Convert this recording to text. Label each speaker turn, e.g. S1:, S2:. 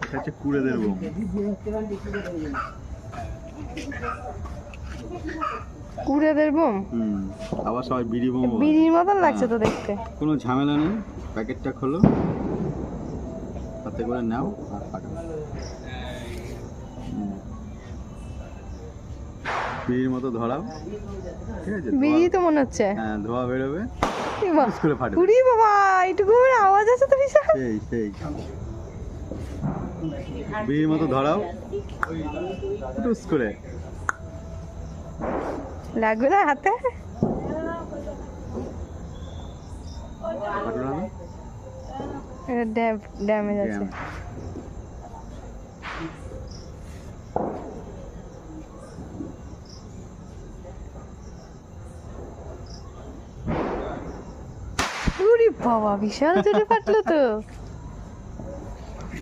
S1: এটা হচ্ছে কুড়েদের bomb.
S2: কুড়েদের bomb.
S1: আবার সবাই বিড়ি বোম।
S2: বিড়ির মতন লাগছে তো দেখতে।
S1: কোনো ঝামেলা নেই, প্যাকেটটা খোলো, তাতে করে নাও আর ফাটাও। বিড়ির মতো ধরাও, ঠিক আছে?
S2: বিড়ি তো মনে হচ্ছে।
S1: হ্যাঁ, ধোয়া বেরোবে, করে ফাটবে।
S2: উড়ি বাবা, এইটুকু আওয়াজ আছে তো বিশাল।
S1: সেই বিড়ির মতো ধরাও, টুস করে
S2: লাগবে না হাতে?
S1: ফাটলো না?
S2: ড্যামেজ আছে। উড়ি বাবা, বিশাল জোরে ফাটলো তো।